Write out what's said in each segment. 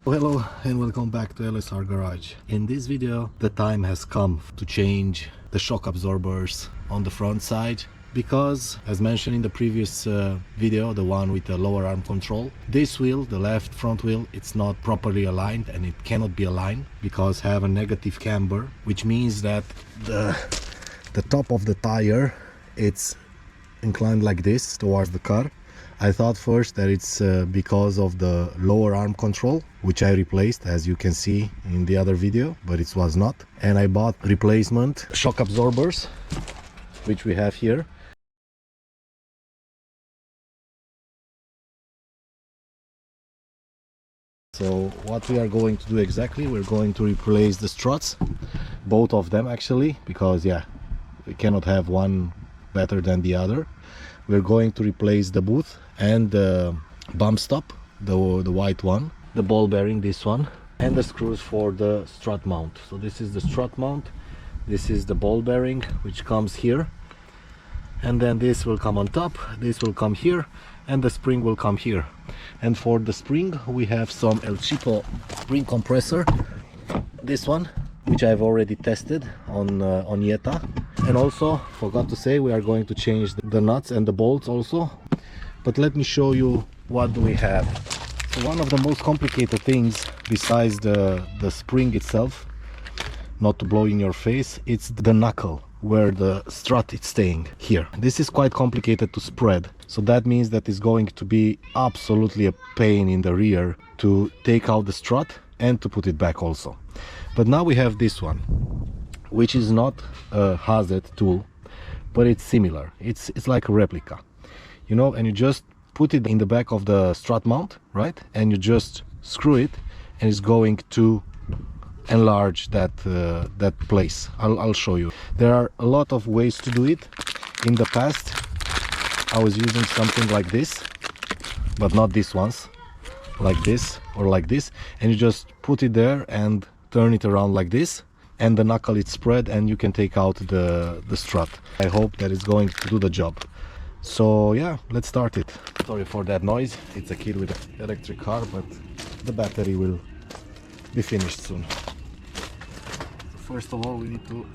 Hello and welcome back to LSR Garage. In this video the time has come to change the shock absorbers on the front side because, as mentioned in the previous video, the one with the lower arm control, this wheel, the left front wheel, it's not properly aligned and it cannot be aligned because have a negative camber, which means that the top of the tire, it's inclined like this towards the car. I thought first that it's because of the lower arm control, which I replaced, as you can see in the other video, but it was not. And I bought replacement shock absorbers, which we have here. So what we are going to do exactly, we're going to replace the struts, both of them actually, because yeah, we cannot have one better than the other. We're going to replace the boot and the bump stop, the white one, the ball bearing, this one, and the screws for the strut mount. So this is the strut mount, this is the ball bearing, which comes here, and then this will come on top, this will come here, and the spring will come here. And for the spring we have some El Chico spring compressor, this one, which I've already tested on Yeta. And also forgot to say, we are going to change the nuts and the bolts also. But let me show you what do we have. So one of the most complicated things besides the spring itself, not to blow in your face, it's the knuckle where the strut is staying here. This is quite complicated to spread, so that means that it's going to be absolutely a pain in the rear to take out the strut and to put it back also. But now we have this one, which is not a hazard tool, but it's similar. It's like a replica, you know, and you just put it in the back of the strut mount, right? And you just screw it, and it's going to enlarge that that place. I'll show you. There are a lot of ways to do it. In the past I was using something like this, but not these ones, like this or like this, and you just put it there and turn it around like this, and the knuckle is spread and you can take out the strut. I hope that it's going to do the job. So yeah, let's start it. Sorry for that noise, it's a kid with an electric car, but the battery will be finished soon. So first of all, we need to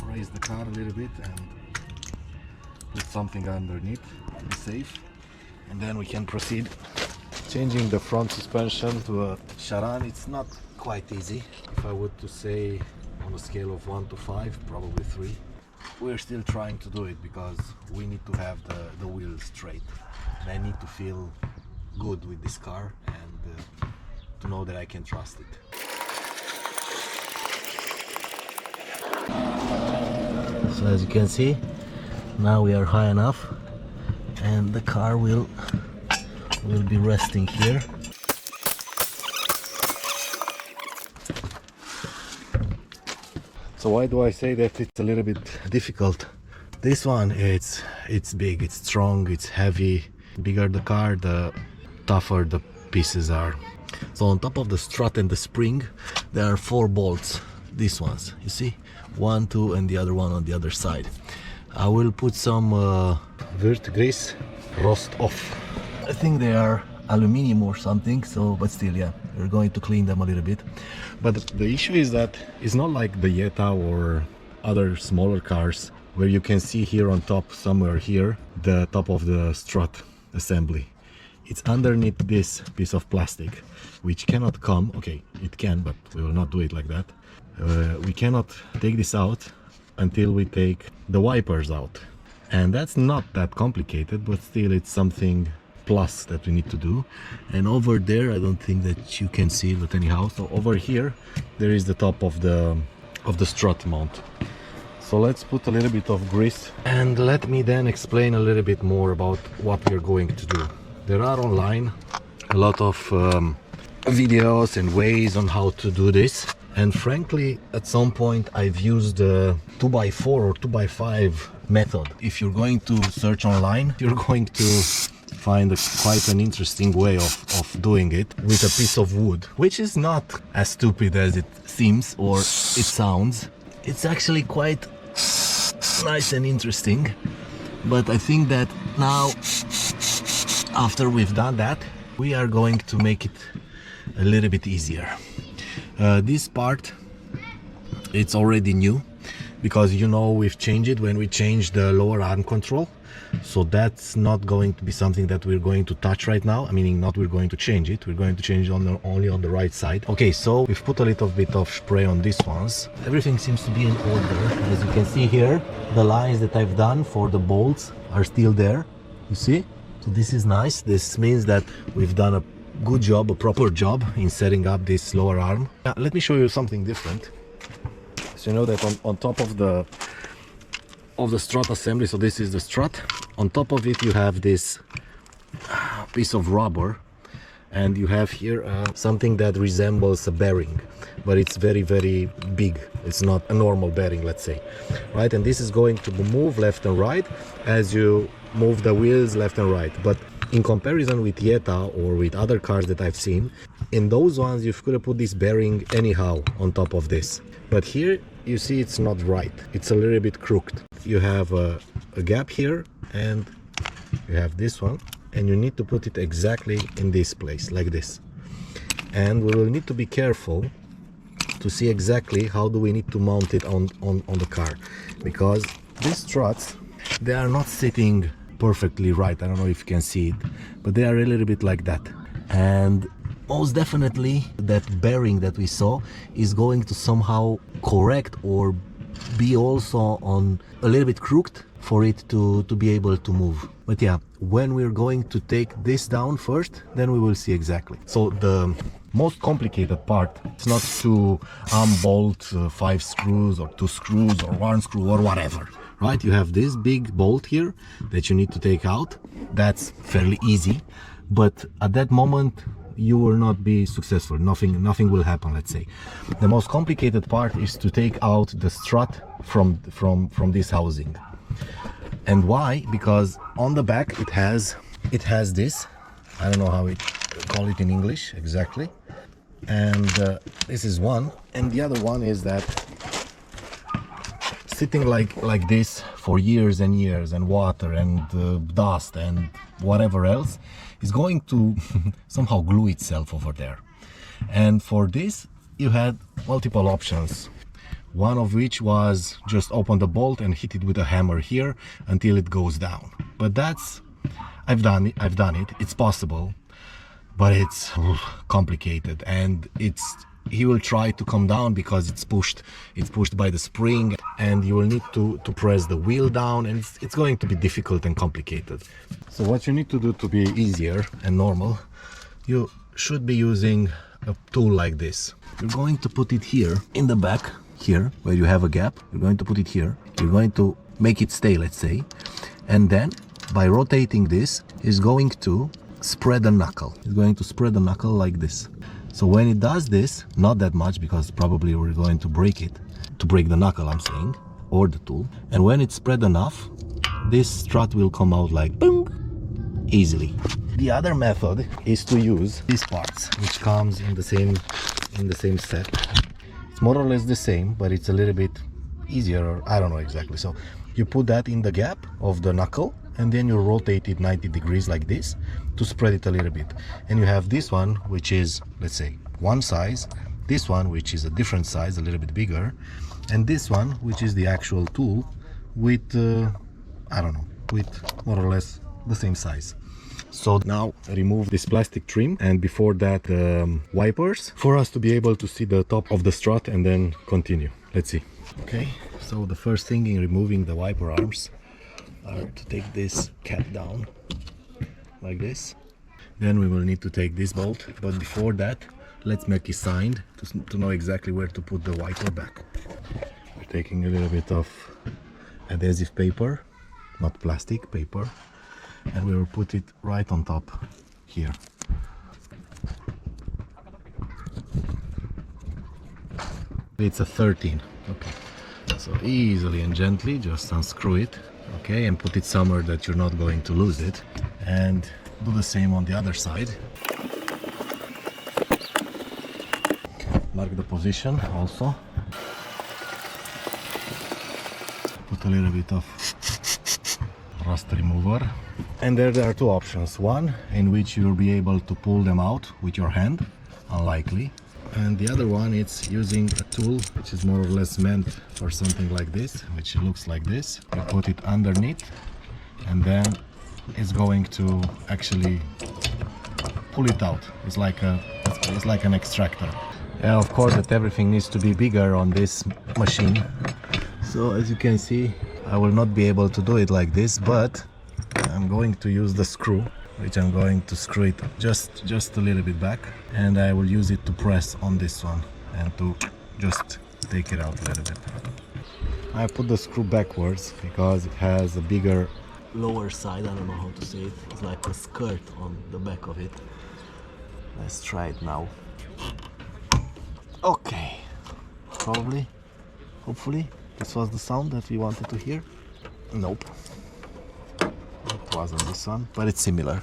raise the car a little bit and put something underneath to be safe, and then we can proceed. Changing the front suspension to a Sharan, it's not quite easy. If I would to say on a scale of 1 to 5, probably 3. We're still trying to do it because we need to have the wheel straight, and I need to feel good with this car and to know that I can trust it. So as you can see, now we are high enough and the car will be resting here. So why do I say that it's a little bit difficult? This one, it's big, it's strong, it's heavy. The bigger the car, the tougher the pieces are. So on top of the strut and the spring, there are 4 bolts. These ones, you see? 1, 2, and the other one on the other side. I will put some Wurth Rust Off. I think they are aluminium or something, so, but still, yeah, we're going to clean them a little bit. But the issue is that it's not like the Yeta or other smaller cars where you can see here on top, somewhere here, the top of the strut assembly. It's underneath this piece of plastic, which cannot come. Okay, it can, but we will not do it like that. We cannot take this out until we take the wipers out, and that's not that complicated, but still it's something plus that we need to do. And over there, I don't think that you can see it, but anyhow, so over here there is the top of the strut mount. So let's put a little bit of grease and let me then explain a little bit more about what we're going to do. There are online a lot of videos and ways on how to do this, and frankly at some point I've used the 2x4 or 2x5 method. If you're going to search online, you're going to find quite an interesting way of doing it with a piece of wood, which is not as stupid as it seems or it sounds. It's actually quite nice and interesting, but I think that now, after we've done that, we are going to make it a little bit easier. This part, it's already new, because you know we've changed it when we changed the lower arm control. So that's not going to be something that we're going to touch right now. I mean, not we're going to change it. We're going to change it only on the right side. Okay, so we've put a little bit of spray on these ones. Everything seems to be in order. As you can see here, the lines that I've done for the bolts are still there. You see? So this is nice. This means that we've done a good job, a proper job in setting up this lower arm. Now, let me show you something different. So you know that on top of the strut assembly, so this is the strut, on top of it you have this piece of rubber, and you have here something that resembles a bearing, but it's very, very big. It's not a normal bearing, let's say, right? And this is going to move left and right as you move the wheels left and right. But in comparison with Jetta or with other cars that I've seen, in those ones you could have put this bearing anyhow on top of this, but here you see it's not right. It's a little bit crooked. You have a gap here, and you have this one, and you need to put it exactly in this place, like this. And we will need to be careful to see exactly how do we need to mount it on the car, because these struts, they are not sitting perfectly right. I don't know if you can see it, but they are a little bit like that. And most definitely that bearing that we saw is going to somehow correct or be also on a little bit crooked for it to be able to move. But yeah, when we're going to take this down first, then we will see exactly. So the most complicated part is not to unbolt 5 screws or 2 screws or 1 screw or whatever, right? You have this big bolt here that you need to take out. That's fairly easy, but at that moment you will not be successful. Nothing will happen, let's say. The most complicated part is to take out the strut from this housing. And why? Because on the back it has this, I don't know how it call it in English exactly, and this is one, and the other one is that sitting like this for years and years, and water and dust and whatever else is going to somehow glue itself over there. And for this you had multiple options, one of which was just open the bolt and hit it with a hammer here until it goes down. But that's, I've done it, it's possible, but it's complicated, and he will try to come down because it's pushed by the spring, and you will need to press the wheel down, and it's going to be difficult and complicated. So what you need to do to be easier and normal, you should be using a tool like this. You're going to put it here in the back, here where you have a gap. You're going to put it here. You're going to make it stay, let's say, and then by rotating this is going to spread the knuckle. It's going to spread the knuckle like this. So when it does this, not that much, because probably we're going to break it, to break the knuckle, I'm saying, or the tool. And when it's spread enough, this strut will come out like boom, easily. The other method is to use these parts, which comes in the same set. It's more or less the same, but it's a little bit easier, or I don't know exactly. So you put that in the gap of the knuckle, and then you rotate it 90 degrees like this to spread it a little bit. And you have this one, which is, let's say, one size, this one, which is a different size, a little bit bigger, and this one, which is the actual tool with, I don't know, with more or less the same size. So now remove this plastic trim, and before that wipers, for us to be able to see the top of the strut, and then continue. Let's see. Okay, so the first thing in removing the wiper arms are to take this cap down like this. Then we will need to take this bolt, but before that let's make a sign to know exactly where to put the wiper back. We're taking a little bit of adhesive paper, not plastic, paper, and we will put it right on top here. It's a 13. Okay, so easily and gently just unscrew it, okay, and put it somewhere that you're not going to lose it, and do the same on the other side. Mark the position also. Put a little bit of rust remover, and there are two options. One in which you'll be able to pull them out with your hand, unlikely. And the other one, it's using a tool which is more or less meant for something like this, which looks like this. You put it underneath and then it's going to actually pull it out. It's like an extractor. Yeah, of course that everything needs to be bigger on this machine. So as you can see, I will not be able to do it like this, but I'm going to use the screw, which I'm going to screw it just a little bit back, and I will use it to press on this one and to just take it out a little bit. I put the screw backwards because it has a bigger lower side. I don't know how to say it. It's like a skirt on the back of it. Let's try it now. Okay, probably, hopefully this was the sound that we wanted to hear. Nope, it wasn't this one, but it's similar.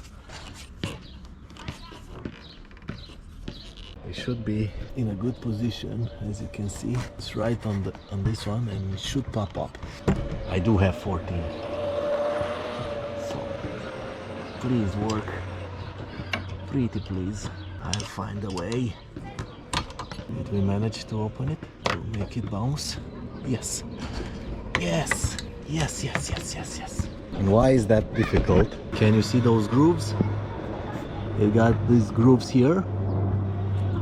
It should be in a good position. As you can see, it's right on this one, and it should pop up. I do have 14, so please work pretty please. I'll find a way. Did we manage to open it, to make it bounce? Yes, yes, yes, yes, yes, yes, yes. And why is that difficult? Can you see those grooves? You got these grooves here,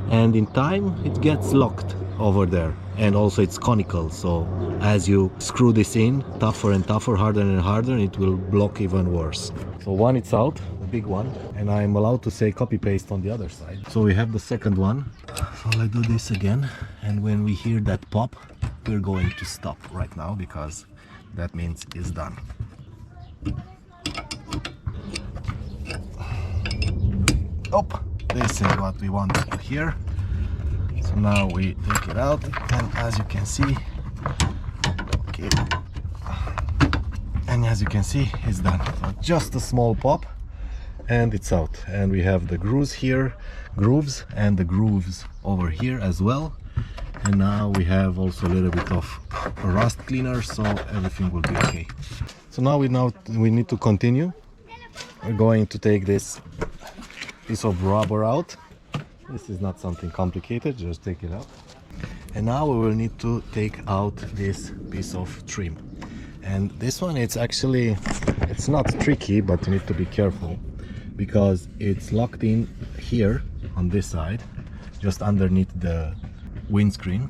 and in time it gets locked over there, and also it's conical, so as you screw this in tougher and tougher, harder and harder, it will block even worse. So one, it's out, the big one, and I'm allowed to say copy paste on the other side. So we have the second one. So let's do this again, and when we hear that pop, we're going to stop right now because that means it's done. Oh, this is what we wanted to hear. So now we take it out, and as you can see, okay, and as you can see, it's done. So just a small pop and it's out, and we have the grooves here, and the grooves over here as well. And now we have also a little bit of rust cleaner, so everything will be okay. So now we need to continue. We're going to take this piece of rubber out. This is not something complicated, just take it out. And now we will need to take out this piece of trim. And this one, it's not tricky, but you need to be careful because it's locked in here on this side, just underneath the windscreen,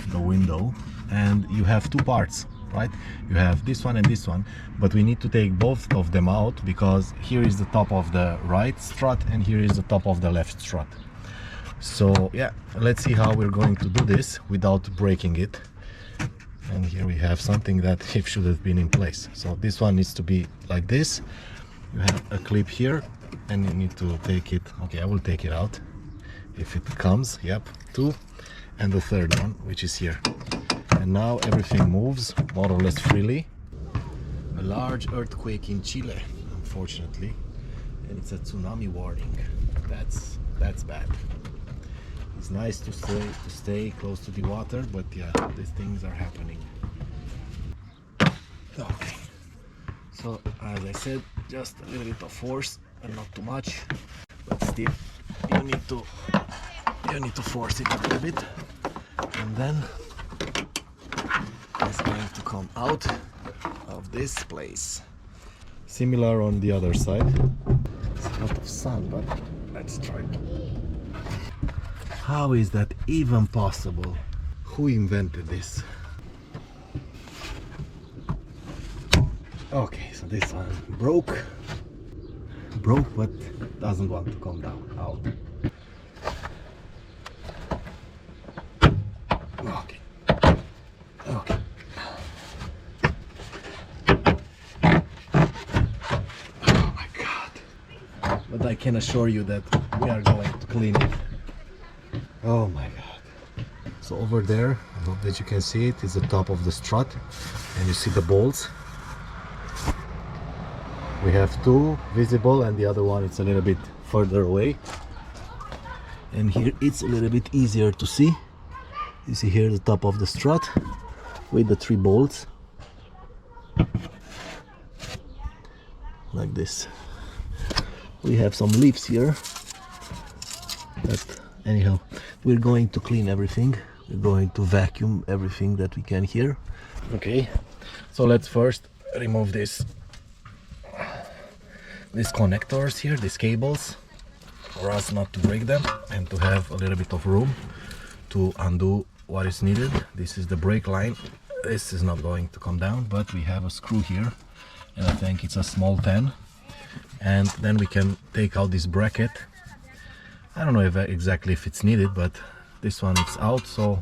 the window, and you have two parts, right? You have this one and this one, but we need to take both of them out because here is the top of the right strut and here is the top of the left strut. So yeah, let's see how we're going to do this without breaking it. And here we have something that should have been in place. So this one needs to be like this. You have a clip here and you need to take it. Okay, I will take it out if it comes. Yep, two, and the third one, which is here. And now everything moves more or less freely. A large earthquake in Chile, unfortunately, and it's a tsunami warning. That's bad. It's nice to stay close to the water, but yeah, these things are happening. Okay, so as I said, just a little bit of force and not too much, but still you need to force it a little bit, and then it's going to come out of this place. Similar on the other side. It's a lot of sun, but let's try it. How is that even possible? Who invented this? Okay, so this one broke, but doesn't want to come down. Out. Okay. Okay. Oh my God. But I can assure you that we are going to clean it. Oh my God. So over there, I hope that you can see it, is the top of the strut, and you see the bolts. We have two visible and the other one it's a little bit further away. And here it's a little bit easier to see. You see here the top of the strut with the three bolts. Like this. We have some leaves here But anyhow, we're going to clean everything. We're going to vacuum everything that we can here. Okay, so let's first remove these connectors here, these cables, for us not to break them and to have a little bit of room to undo what is needed. This is the brake line. This is not going to come down, but we have a screw here, and I think it's a small 10, and then we can take out this bracket. I don't know exactly if it's needed, but this one is out, so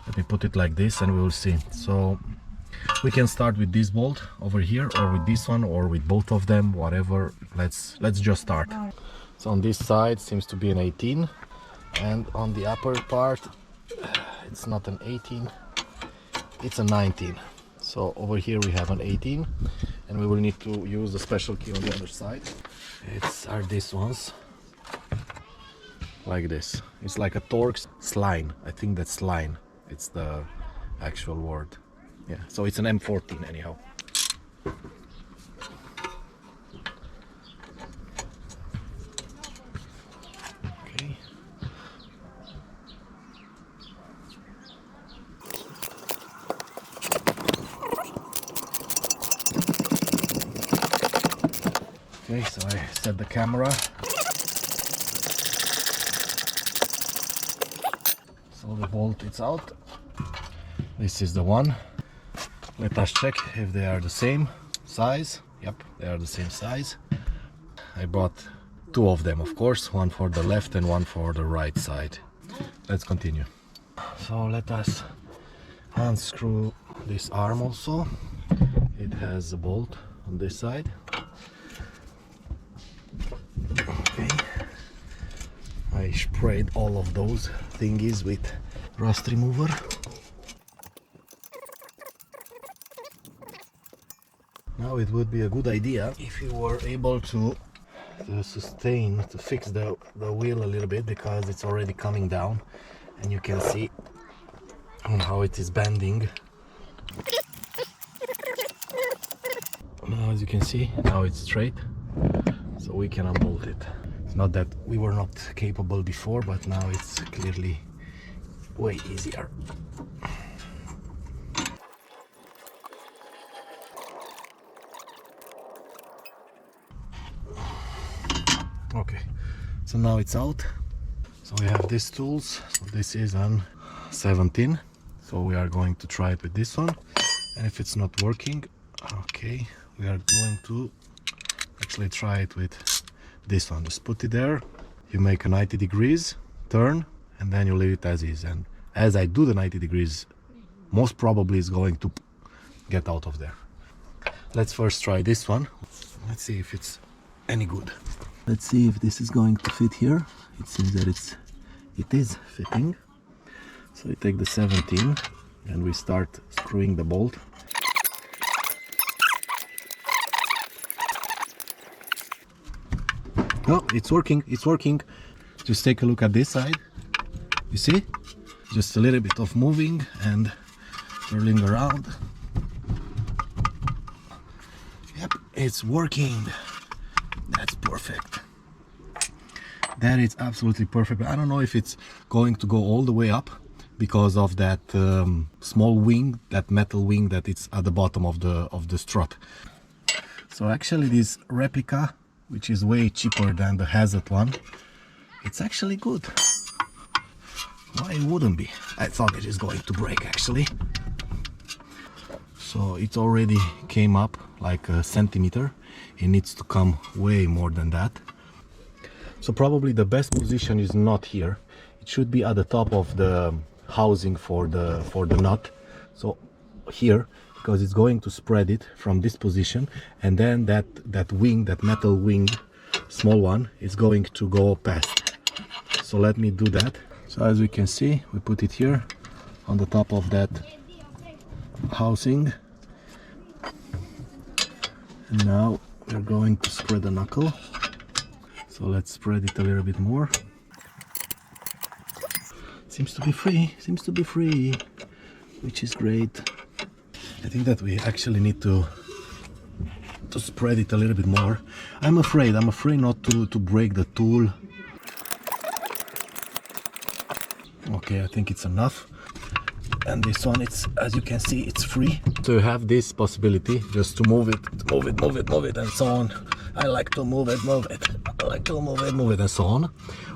let me put it like this and we will see. So we can start with this bolt over here, or with this one, or with both of them, whatever. Let's just start. So on this side seems to be an 18, and on the upper part it's not an 18, it's a 19. So over here we have an 18, and we will need to use a special key on the other side. Are these ones like this. It's like a Torx sline. I think that's line. It's the actual word. Yeah, so it's an M14 anyhow. Okay. Okay, so I set the camera. So the bolt is out. This is the one. Let us check if they are the same size. Yep, they are the same size. I bought two of them, of course, one for the left and one for the right side. Let's continue. So let us unscrew this arm also. It has a bolt on this side. Okay. I sprayed all of those thingies with rust remover. Now it would be a good idea if you were able to fix the wheel a little bit, because it's already coming down and you can see how it is bending. Now, as you can see, now it's straight, so we can unbolt it. It's not that we were not capable before, but now it's clearly way easier. Okay, so now it's out. So we have these tools. So this is an 17, so we are going to try it with this one, and if it's not working, okay, we are going to actually try it with this one. Just put it there, you make a 90 degrees turn, and then you leave it as is, and as I do the 90 degrees, most probably it's going to get out of there. Let's first try this one. Let's see if it's any good. Let's see if this is going to fit here. It seems that it is fitting. So we take the 17 and we start screwing the bolt. Oh, it's working, it's working. Just take a look at this side. You see? Just a little bit of moving and twirling around. Yep, it's working. That's perfect. That is absolutely perfect. I don't know if it's going to go all the way up because of that small wing, that metal wing that it's at the bottom of the strut. So actually this replica, which is way cheaper than the hazard one, it's actually good. Why it wouldn't be? I thought it is going to break actually. So it already came up like a centimeter. It needs to come way more than that. So probably the best position is not here. It should be at the top of the housing for the nut. So here, because it's going to spread it from this position, and then that wing, that metal wing, small one, is going to go past. So let me do that. So as we can see, we put it here on the top of that housing, and now we're going to spread the knuckle. So let's spread it a little bit more. Seems to be free, which is great. I think that we actually need to spread it a little bit more. I'm afraid not to break the tool. Okay, I think it's enough. And this one, it's, as you can see, it's free. So you have this possibility just to move it, and so on. I like to move it, I like to move it, and so on.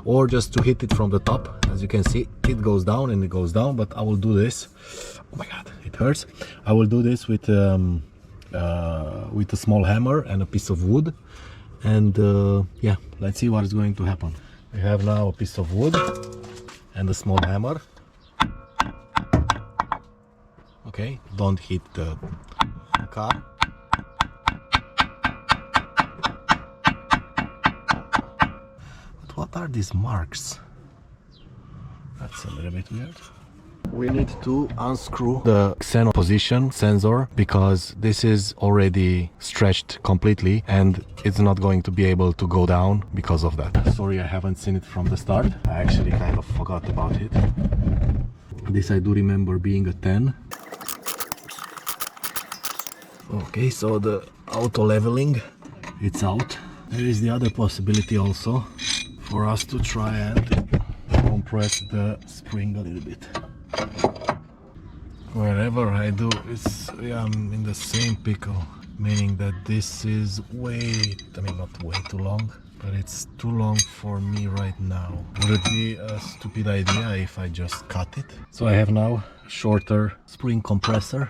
Or just to hit it from the top. As you can see, it goes down and it goes down, but I will do this. Oh my God, it hurts. I will do this with a small hammer and a piece of wood. And yeah, let's see what is going to happen. We have now a piece of wood and a small hammer. Okay, don't hit the car. But what are these marks? That's a little bit weird. We need to unscrew the xenon position sensor because this is already stretched completely and it's not going to be able to go down because of that. Sorry, I haven't seen it from the start. I actually kind of forgot about it. This I do remember being a 10. Okay, so the auto leveling, it's out. There is the other possibility also for us to try and compress the spring a little bit. Wherever I do, I'm in the same pickle, meaning that this is not way too long, but it's too long for me right now. Would it be a stupid idea if I just cut it? So I have now a shorter spring compressor.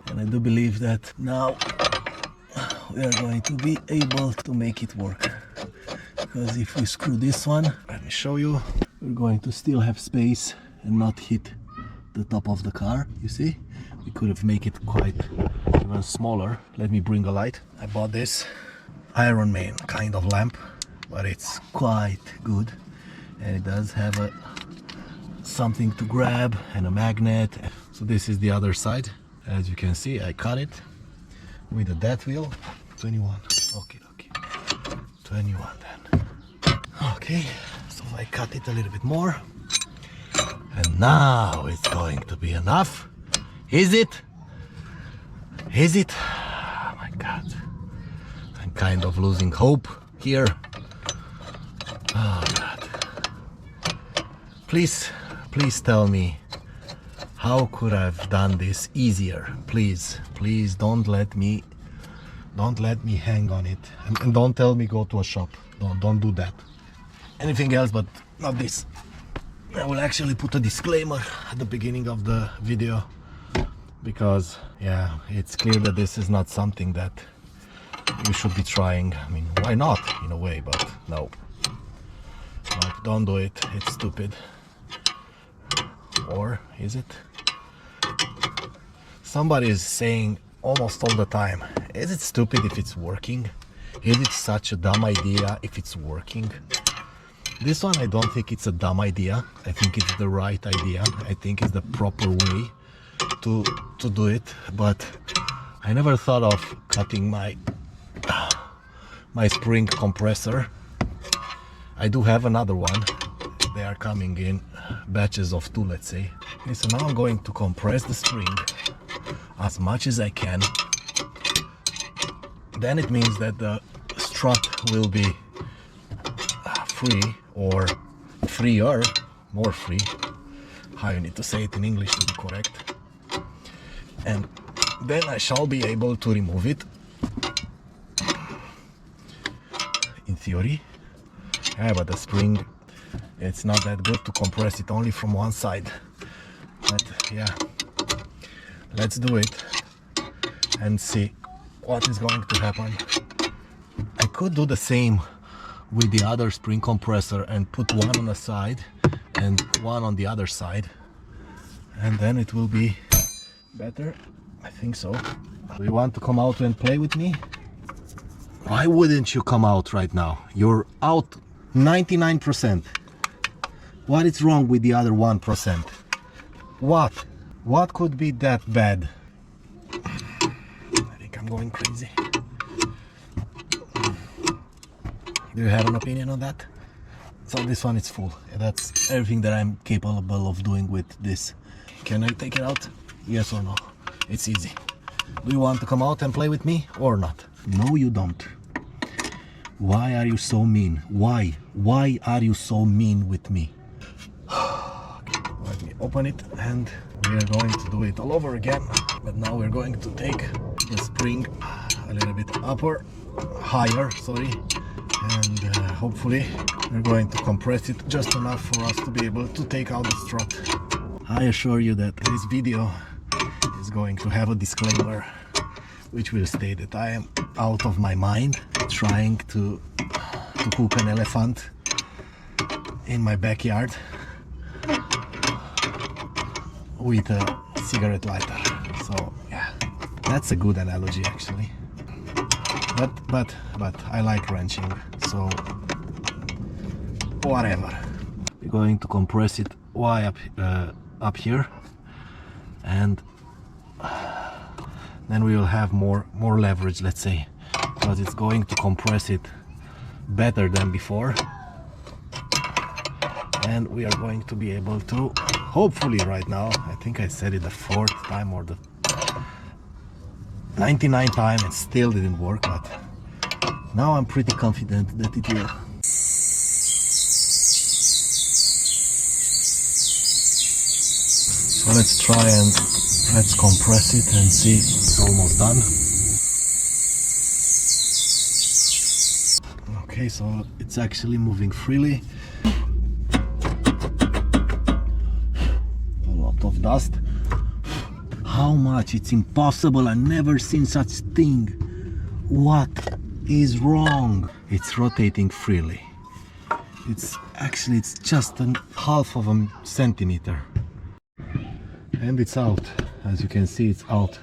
And I do believe that now we are going to be able to make it work. Because if we screw this one, let me show you, we're going to still have space and not hit the top of the car. You see? We could have made it quite even smaller. Let me bring a light. I bought this Iron Man kind of lamp, but it's quite good. And it does have something to grab and a magnet. So this is the other side. As you can see, I cut it with a death wheel. 21. Okay. 21 then. Okay, so I cut it a little bit more. And now it's going to be enough. Is it? Is it? Oh my God. I'm kind of losing hope here. Oh God. Please tell me. How could I have done this easier? Please don't let me hang on it, and don't tell me go to a shop. Don't do that. Anything else, but not this. I will actually put a disclaimer at the beginning of the video because yeah, it's clear that this is not something that you should be trying. I mean, why not in a way, but no, don't do it. It's stupid. Or is it? Somebody is saying almost all the time, is it stupid if it's working? Is it such a dumb idea if it's working? This one, I don't think it's a dumb idea. I think it's the right idea. I think it's the proper way to do it. But I never thought of cutting my spring compressor. I do have another one. They are coming in batches of 2, let's say. Okay, so now I'm going to compress the spring as much as I can. Then it means that the strut will be free, or freer, more free. How you need to say it in English to be correct. And then I shall be able to remove it. In theory. Yeah, but the spring, it's not that good to compress it only from one side. But yeah, let's do it and see what is going to happen. I could do the same with the other spring compressor and put one on the side and one on the other side, and then it will be better. I think so. Do you want to come out and play with me? Why wouldn't you come out right now? You're out 99%. What is wrong with the other 1%? What could be that bad? I think I'm going crazy. Do you have an opinion on that? So this one is full. That's everything that I'm capable of doing with this. Can I take it out? Yes or no? It's easy. Do you want to come out and play with me or not? No, you don't. Why are you so mean? Why? Why are you so mean with me? Let me open it, and we are going to do it all over again. But now we're going to take the spring a little bit higher, sorry, and hopefully we're going to compress it just enough for us to be able to take out the strut. I assure you that this video is going to have a disclaimer which will state that I am out of my mind trying to cook an elephant in my backyard with a cigarette lighter. So yeah, that's a good analogy actually. But I like wrenching, so whatever. We're going to compress it way up here, and then we will have more leverage, let's say, because it's going to compress it better than before, and we are going to be able to, hopefully right now, I think I said it the 4th time or the 99th time, it still didn't work, but now I'm pretty confident that it will. So let's try and let's compress it and see. It's almost done. Okay, so it's actually moving freely. A lot of dust. How much? It's impossible. I've never seen such thing. What is wrong? It's rotating freely. It's just a half of a centimeter. And it's out. As you can see, it's out.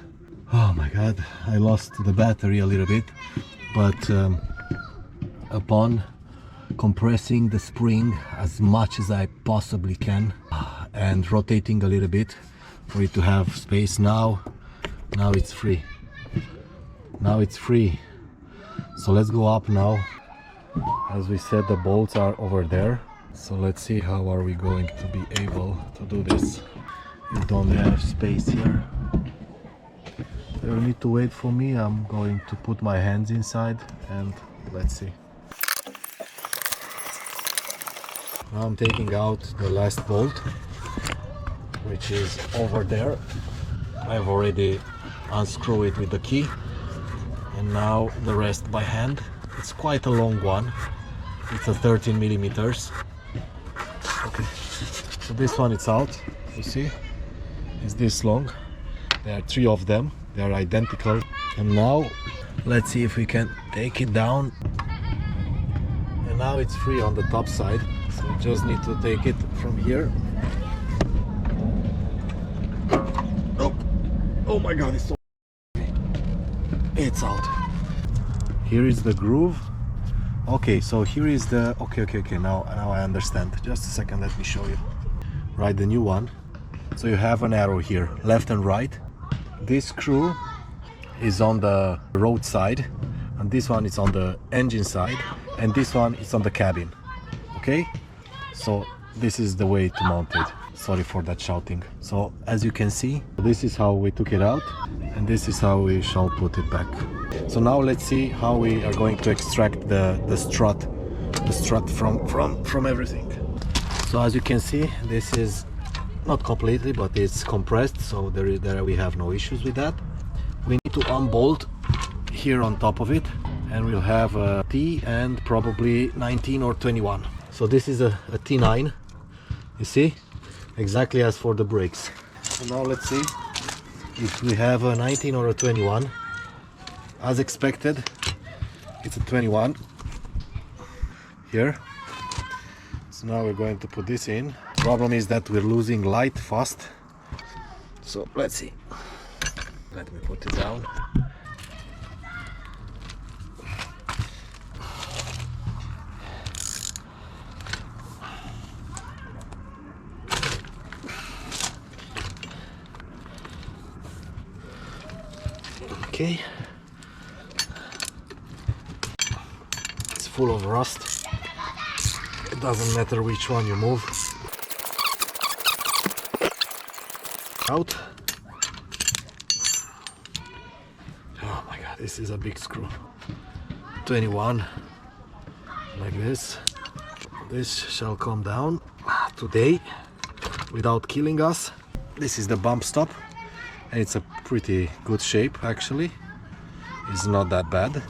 Oh my god, I lost the battery a little bit, but upon compressing the spring as much as I possibly can and rotating a little bit for it to have space, now it's free. Now it's free. So let's go up now. As we said, the bolts are over there, so let's see how are we going to be able to do this. You don't have space here. You need to wait for me. I'm going to put my hands inside and let's see. Now I'm taking out the last bolt, which is over there. I've already unscrewed it with the key, and now the rest by hand. It's quite a long one. It's a 13 millimeters. Okay, so this one it's out. You see, it's this long. There are 3 of them. They are identical. And now let's see if we can take it down. And now it's free on the top side. So we just need to take it from here. Oh my god, it's so... It's out. Here is the groove. Okay, so here is the... Okay, now I understand. Just a second, let me show you. Right, the new one. So you have an arrow here, left and right. This screw is on the road side, and this one is on the engine side, and this one is on the cabin. Okay, so this is the way to mount it. Sorry for that shouting. So as you can see, this is how we took it out, and this is how we shall put it back. So now let's see how we are going to extract the strut from everything. So as you can see, this is not completely, but it's compressed, so there we have no issues with that. We need to unbolt here on top of it, and we'll have a T and probably 19 or 21. So this is a T9, you see, exactly as for the brakes. So now let's see if we have a 19 or a 21. As expected, it's a 21 here. So now we're going to put this in. Problem is that we're losing light fast, so let's see. Let me put it down. Okay, it's full of rust. It doesn't matter which one you move. Out. Oh my god, this is a big screw. 21, like this. This shall come down today. without killing us. This is the bump stop, and it's a pretty good shape actually. It's not that bad.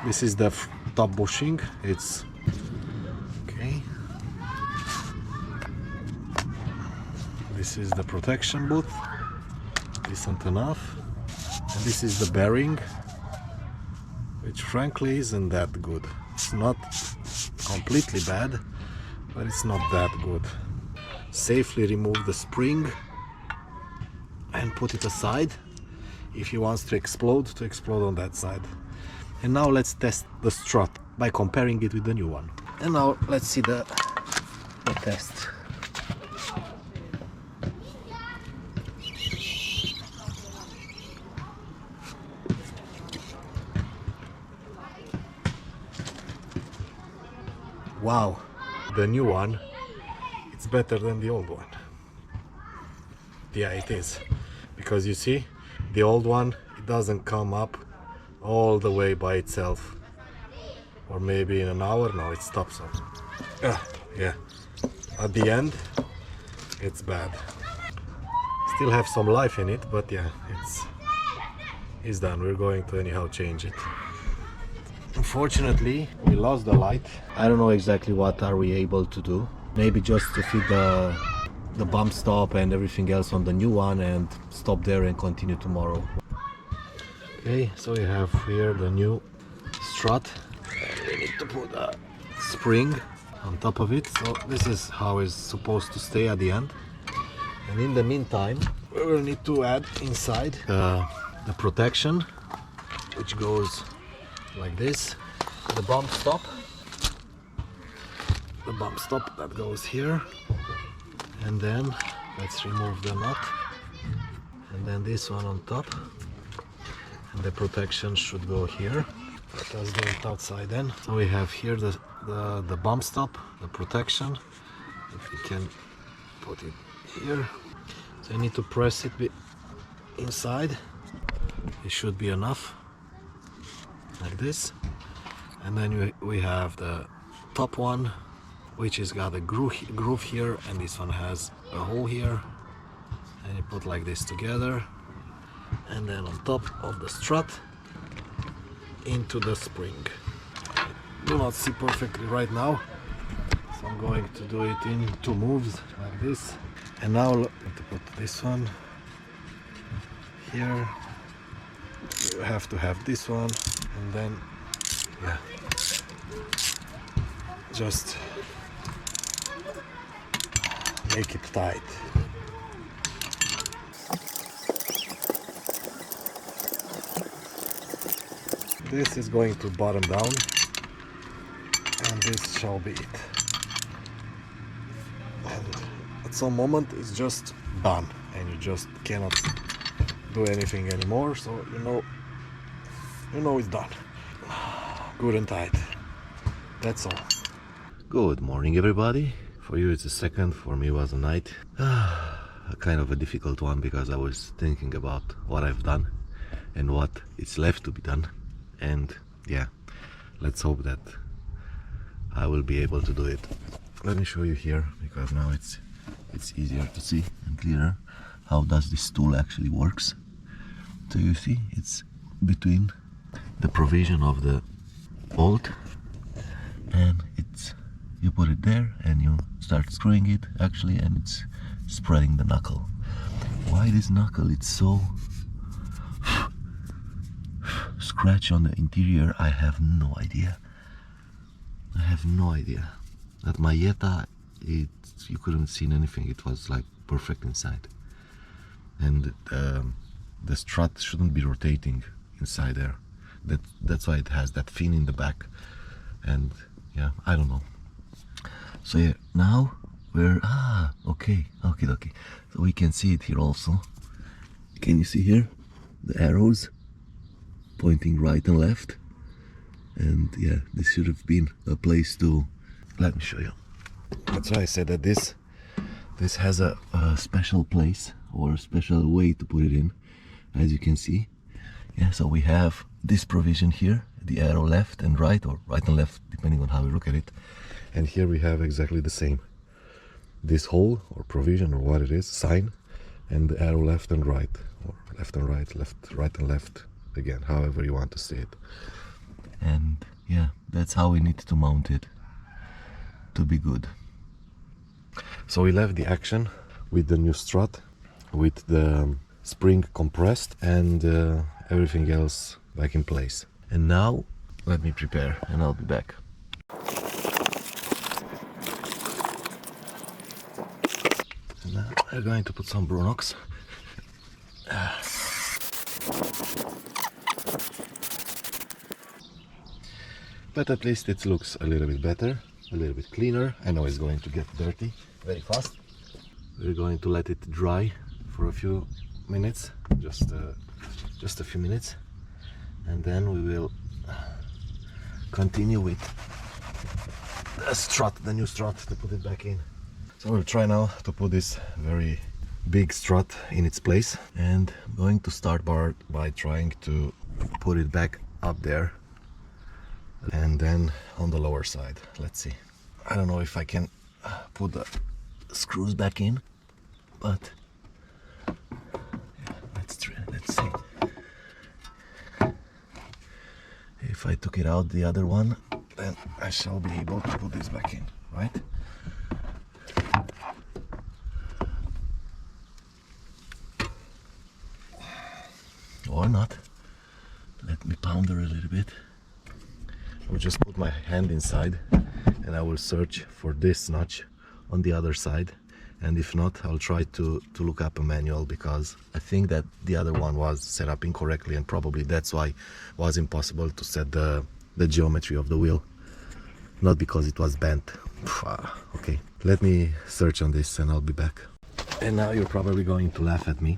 This is the top bushing. It's okay. This is the protection booth, decent enough. And this is the bearing, which frankly isn't that good. It's not completely bad, but it's not that good. Safely remove the spring and put it aside. If he wants to explode on that side. And now let's test the strut by comparing it with the new one. And now let's see the test. Wow, the new one, it's better than the old one. Yeah, it is. Because you see, the old one, it doesn't come up all the way by itself. Or maybe in an hour, no, it stops. Yeah, at the end, it's bad. Still have some life in it, but yeah, it's done. We're going to anyhow change it. Unfortunately, we lost the light. I don't know exactly what are we able to do. Maybe just to fit the bump stop and everything else on the new one and stop there and continue tomorrow. Okay, so we have here the new strut. We need to put a spring on top of it. So this is how it's supposed to stay at the end. And in the meantime, we will need to add inside the protection, which goes like this. The bump stop that goes here, and then let's remove the nut, and then this one on top, and the protection should go here. Let us do it outside then. So we have here the bump stop, the protection. If we can put it here, so you need to press it inside. It should be enough, like this. And then we have the top one, which has got a groove here, and this one has a hole here, and you put like this together, and then on top of the strut into the spring. I do not see perfectly right now, so I'm going to do it in 2 moves like this. And now to put this one here, you have to have this one, and then yeah, just make it tight. This is going to bottom down, and this shall be it. And at some moment it's just done, and you just cannot do anything anymore, so you know it's done. Good and tight. That's all. Good morning, everybody. For you it's a second, for me it was a night. A kind of a difficult one, because I was thinking about what I've done and what is left to be done. And yeah, let's hope that I will be able to do it. Let me show you here, because now it's easier to see and clearer how does this tool actually works. So you see, it's between the provision of the bolt, and you put it there and you start screwing it actually, and it's spreading the knuckle. Why this knuckle it's so scratch on the interior, I have no idea. I have no idea. At my Jetta, you couldn't see anything. It was like perfect inside, and the strut shouldn't be rotating inside there. That's why it has that fin in the back, and yeah, I don't know. So yeah, now we're okay. So we can see it here also. Can you see here the arrows pointing right and left? And yeah, this should have been a place to, let me show you. That's why I said that this has a special place or a special way to put it in, as you can see. Yeah, so we have this provision here, the arrow left and right, or right and left depending on how we look at it, and here we have exactly the same. this hole or provision or what it is, sign, and the arrow left and right, or left and right, right and left, again, however you want to see it. And yeah, that's how we need to mount it to be good. So we left the action with the new strut, with the spring compressed and everything else back in place. And now let me prepare and I'll be back. And now I'm going to put some Brunox. But at least it looks a little bit better, a little bit cleaner. I know it's going to get dirty very fast. We're going to let it dry for a few minutes, just a few minutes, and then we will continue with the strut, the new strut, to put it back in. So we'll try now to put this very big strut in its place, and I'm going to start by trying to put it back up there and then on the lower side. Let's see. I don't know if I can put the screws back in, but yeah, let's see. If I took it out, the other one, then I shall be able to put this back in, right? Or not. Let me ponder a little bit. I'll just put my hand inside and I will search for this notch on the other side, and if not, I'll try to look up a manual, because I think that the other one was set up incorrectly, and probably that's why it was impossible to set the geometry of the wheel, not because it was bent. Okay, let me search on this and I'll be back. And now you're probably going to laugh at me,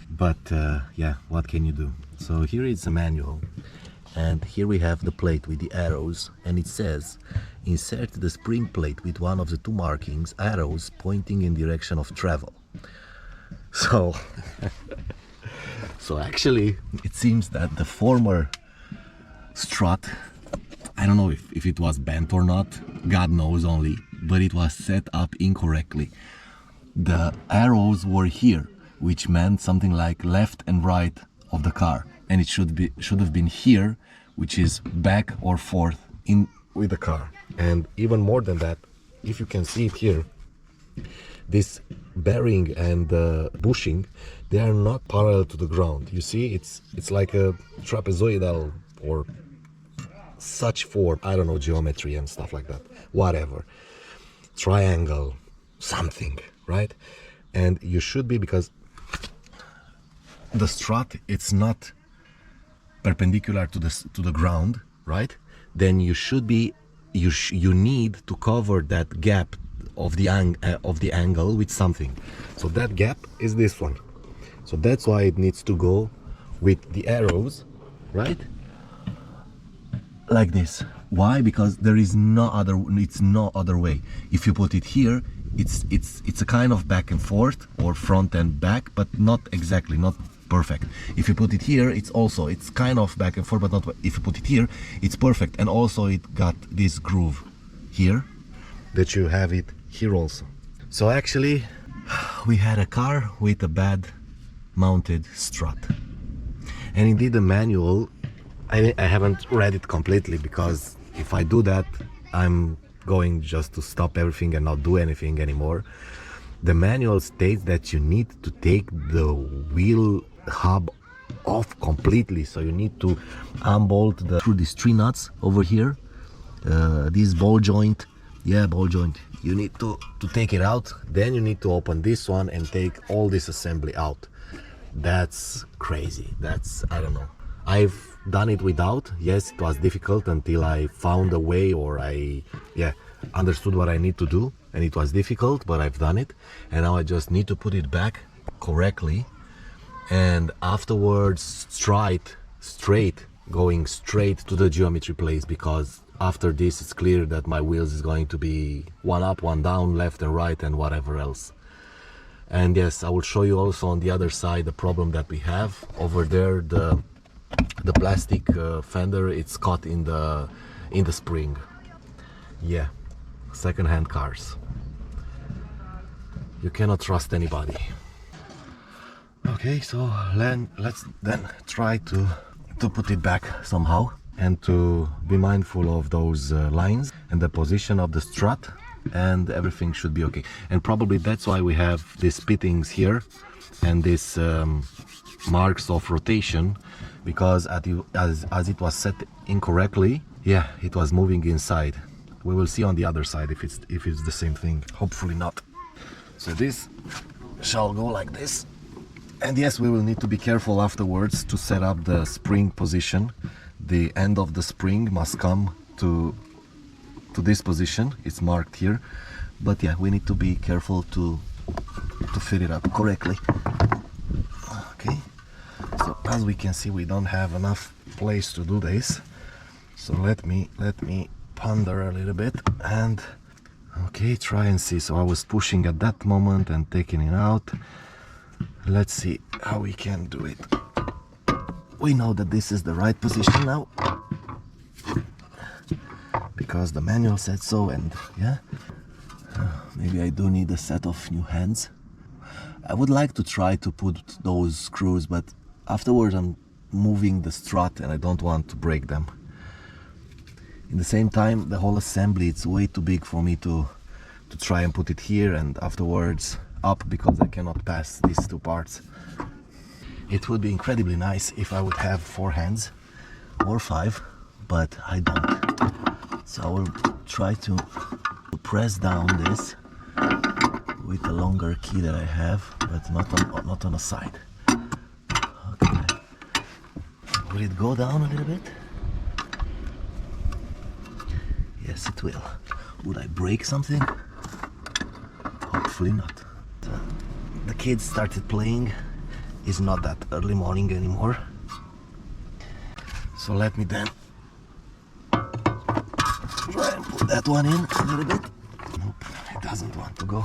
but yeah, what can you do? So here is a manual, and here we have the plate with the arrows, and it says insert the spring plate with one of the two markings, arrows pointing in direction of travel. So so actually it seems that the former strut, I don't know if it was bent or not, God knows only, but it was set up incorrectly. The arrows were here, which meant something like left and right of the car, and it should have been here, which is back or forth in with the car. And even more than that, if you can see it here, this bearing and bushing, they are not parallel to the ground. You see, it's like a trapezoidal or such form, I don't know, geometry and stuff like that, whatever, triangle, something, right? And you should be, because the strut, it's not perpendicular to the ground, right? Then you should be, you need to cover that gap of the angle with something. So that gap is this one. So that's why it needs to go with the arrows, right? Like this. Why? Because there is no other, it's no other way. If you put it here, it's a kind of back and forth, or front and back, but not exactly, not perfect. If you put it here, it's kind of back and forth, but not. If you put it here, it's perfect. And also it got this groove here, that you have it here also. So actually we had a car with a bad mounted strut, and indeed the manual, I haven't read it completely, because if I do that, I'm going just to stop everything and not do anything anymore. The manual states that you need to take the wheel hub off completely. So you need to unbolt through these three nuts over here, this ball joint, ball joint. You need to take it out. Then you need to open this one and take all this assembly out. That's crazy. That's, I don't know. I've done it without. Yes, it was difficult until I found a way, or I understood what I need to do, and it was difficult, but I've done it, and now I just need to put it back correctly, and afterwards going straight to the geometry place, because after this it's clear that my wheels is going to be one up, one down, left and right, and whatever else. And yes, I will show you also on the other side the problem that we have over there. The plastic fender, it's caught in the spring. Yeah, second-hand cars. you cannot trust anybody. Okay, so let's then try to put it back somehow and to be mindful of those lines and the position of the strut, and everything should be okay. And probably that's why we have these pittings here and these marks of rotation, because as it was set incorrectly, yeah, it was moving inside. We will see on the other side if it's the same thing. Hopefully not. So this shall go like this. And yes, we will need to be careful afterwards to set up the spring position. The end of the spring must come to this position. It's marked here. But yeah, we need to be careful to fit it up correctly. Okay. So as we can see, we don't have enough place to do this. So let me ponder a little bit and okay, try and see. So I was pushing at that moment and taking it out. Let's see how we can do it. We know that this is the right position now, because the manual said so, and yeah, maybe I do need a set of new hands. I would like to try to put those screws, but afterwards I'm moving the strut and I don't want to break them. In the same time, the whole assembly, it's way too big for me to try and put it here and afterwards up, because I cannot pass these two parts. It would be incredibly nice if I would have 4 hands or 5, but I don't. So I will try to press down this with a longer key that I have, but not on the side. Okay. Will it go down a little bit? Yes, it will. Would I break something? Hopefully not. The kids started playing. It's not that early morning anymore. So let me then try and put that one in a little bit. Nope, it doesn't want to go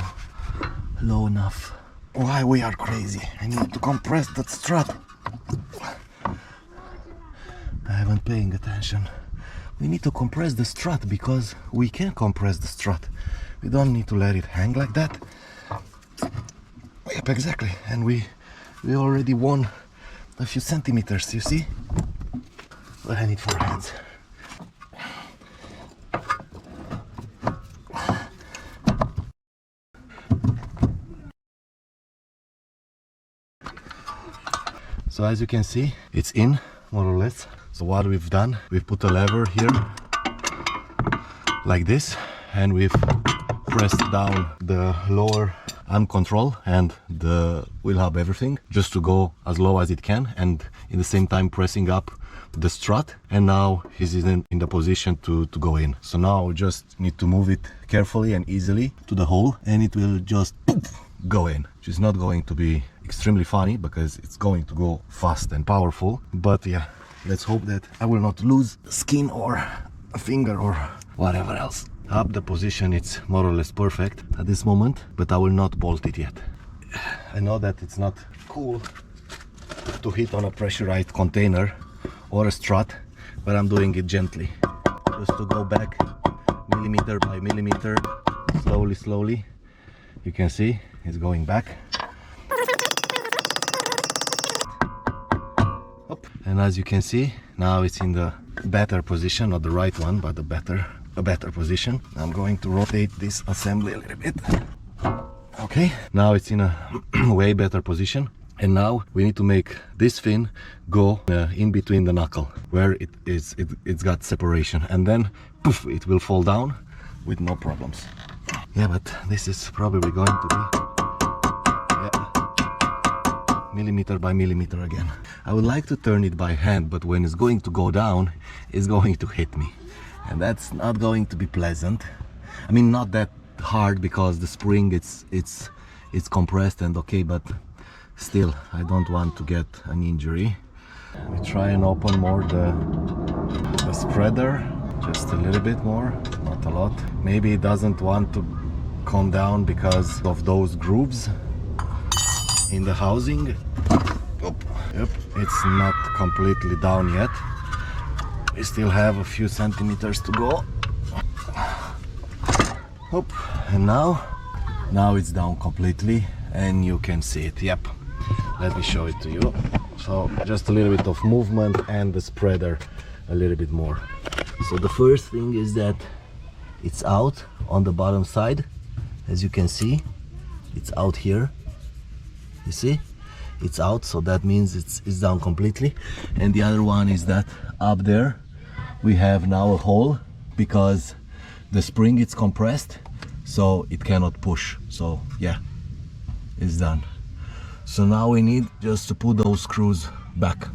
low enough. Why we are crazy? I need to compress that strut. I haven't paying attention. We need to compress the strut because we can compress the strut. We don't need to let it hang like that. Yep, exactly. And we already won a few centimeters, you see? But I need 4 hands. So as you can see, it's in, more or less. So what we've done, we've put a lever here, like this, and we've pressed down the lower arm control and the wheel hub, everything, just to go as low as it can, and in the same time pressing up the strut, and now he's in the position to go in. So now we just need to move it carefully and easily to the hole, and it will just go in, which is not going to be extremely funny because it's going to go fast and powerful. But yeah, let's hope that I will not lose skin or a finger or whatever else. Up the position, it's more or less perfect at this moment, but I will not bolt it yet. I know that it's not cool to hit on a pressurized container or a strut, but I'm doing it gently, just to go back millimeter by millimeter, slowly. You can see it's going back. And as you can see, now it's in the better position, not the right one, but a better position. I'm going to rotate this assembly a little bit. Okay, now it's in a way better position, and now we need to make this fin go in between the knuckle where it's got separation, and then poof, it will fall down with no problems. Yeah, but this is probably going to be millimeter by millimeter again. I would like to turn it by hand, but when it's going to go down, it's going to hit me, and that's not going to be pleasant. I mean, not that hard because the spring it's compressed and okay, but still I don't want to get an injury. We try and open more the spreader, just a little bit more, not a lot. Maybe it doesn't want to come down because of those grooves in the housing. Yep, it's not completely down yet. We still have a few centimeters to go. And now Now it's down completely and you can see it. Yep, let me show it to you. So just a little bit of movement and the spreader a little bit more. So the first thing is that it's out on the bottom side. As you can see, it's out here. You see, it's out, so that means it's down completely. And the other one is that up there we have now a hole because the spring is compressed, so it cannot push. So yeah, it's done. So now we need just to put those screws back.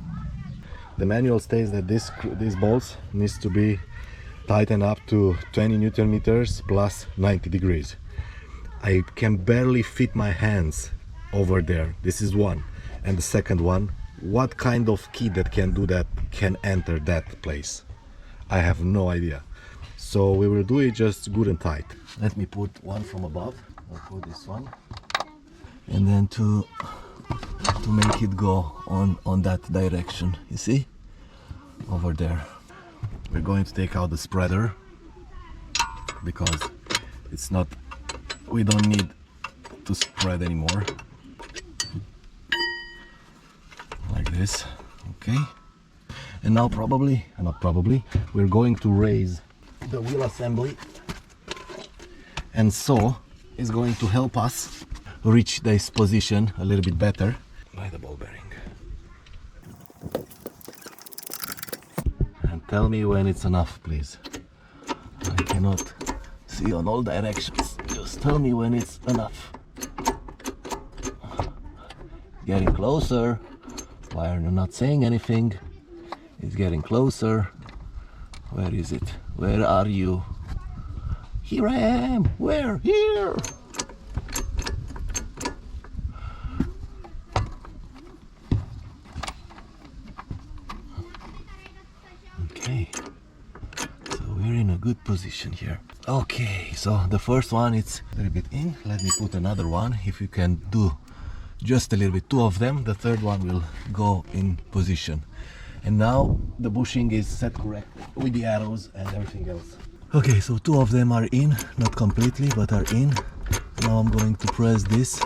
The manual states that these bolts needs to be tightened up to 20 Newton meters plus 90 degrees. I can barely fit my hands over there. This is one. And the second one, what kind of key that can do that can enter that place? I have no idea. So we will do it just good and tight. Let me put one from above. I'll put this one. And then to make it go on that direction, you see? Over there. We're going to take out the spreader because it's not, we don't need to spread anymore. Like this, okay. And now we're going to raise the wheel assembly, and so it's going to help us reach this position a little bit better by the ball bearing. And tell me when it's enough, please. I cannot see on all directions. Just tell me when it's enough. Getting closer. Why are you not saying anything? It's getting closer. Where is it? Where are you? Here I am. Where? Here. Okay. So we're in a good position here. Okay, so the first one it's a little bit in. Let me put another one. If you can do just a little bit, two of them, the third one will go in position. And now the bushing is set correct with the arrows and everything else. Okay, so two of them are in, not completely, but are in. Now I'm going to press this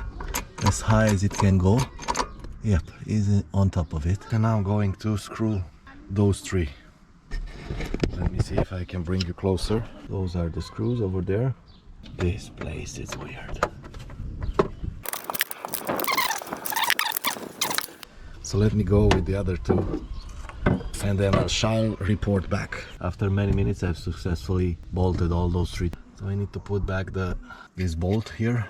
as high as it can go. Yep, is on top of it. And now I'm going to screw those three. Let me see if I can bring you closer. Those are the screws over there. This place is weird. So let me go with the other two, and then I shall report back. After many minutes I've successfully bolted all those three. So I need to put back this bolt here,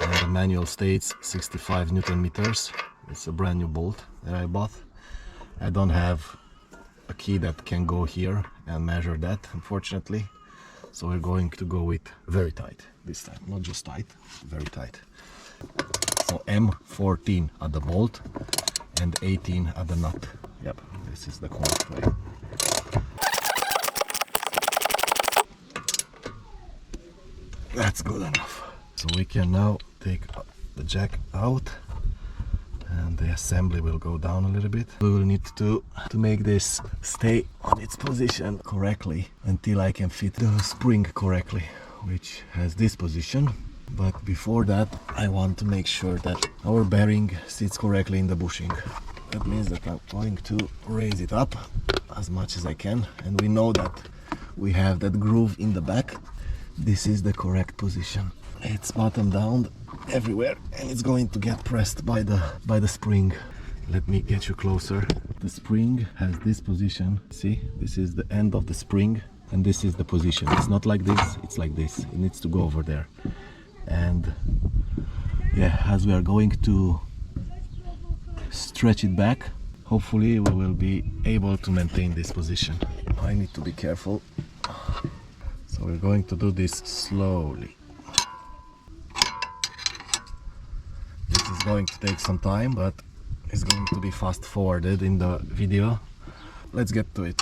and the manual states 65 Newton meters. It's a brand new bolt that I bought. I don't have a key that can go here and measure that, unfortunately. So we're going to go with very tight this time, not just tight, very tight. So M14 at the bolt and 18 at the nut. Yep, this is the correct way. That's good enough. So we can now take the jack out and the assembly will go down a little bit. We will need to make this stay on its position correctly until I can fit the spring correctly, which has this position. But before that, I want to make sure that our bearing sits correctly in the bushing. That means that I'm going to raise it up as much as I can, and we know that we have that groove in the back. This is the correct position. It's bottom down everywhere, and it's going to get pressed by the spring. Let me get you closer. The spring has this position. See, this is the end of the spring, and this is the position. It's not like this, it's like this. It needs to go over there. And yeah, as we are going to stretch it back, hopefully we will be able to maintain this position. I need to be careful, so we're going to do this slowly. This is going to take some time, but it's going to be fast forwarded in the video. Let's get to it.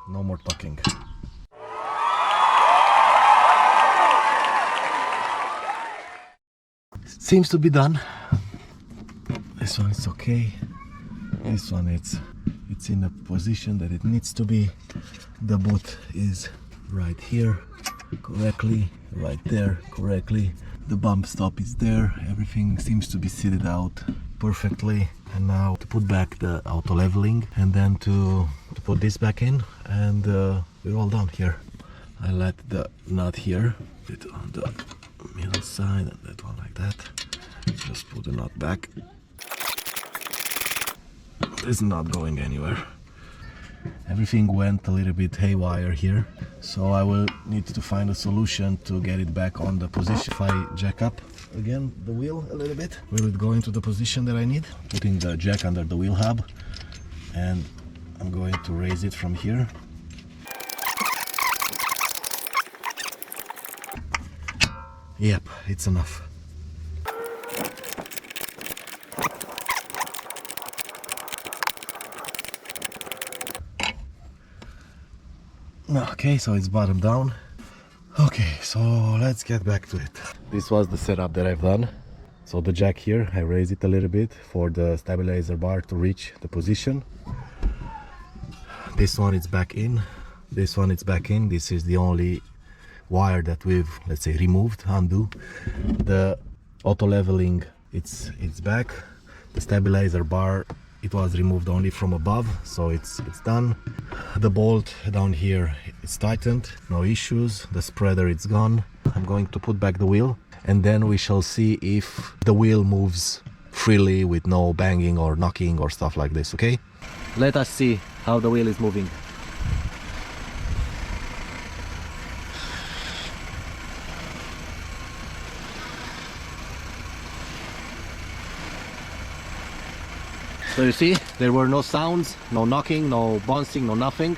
No more talking. Seems to be done. This one is okay. This one it's in a position that it needs to be. The boot is right here. correctly, right there correctly. The bump stop is there, everything seems to be seated out perfectly. And now to put back the auto leveling, and then to put this back in, and we're all done here. I let the nut here, it on the middle side, and that one like that. Just put the nut back. It's not going anywhere. Everything went a little bit haywire here, so I will need to find a solution to get it back on the position. If I jack up again the wheel a little bit, will it go into the position that I need? Putting the jack under the wheel hub, and I'm going to raise it from here. Yep, it's enough. Okay, so it's bottom down. Okay, so let's get back to it. This was the setup that I've done. So the jack here, I raised it a little bit for the stabilizer bar to reach the position. This one is back in. This one is back in. This is the only wire that we've, let's say, removed, undo. The auto leveling, it's back. The stabilizer bar, it was removed only from above, so it's done. The bolt down here is tightened, no issues. The spreader, it's gone. I'm going to put back the wheel, and then we shall see if the wheel moves freely with no banging or knocking or stuff like this, okay? Let us see how the wheel is moving. So you see, there were no sounds, no knocking, no bouncing, no nothing.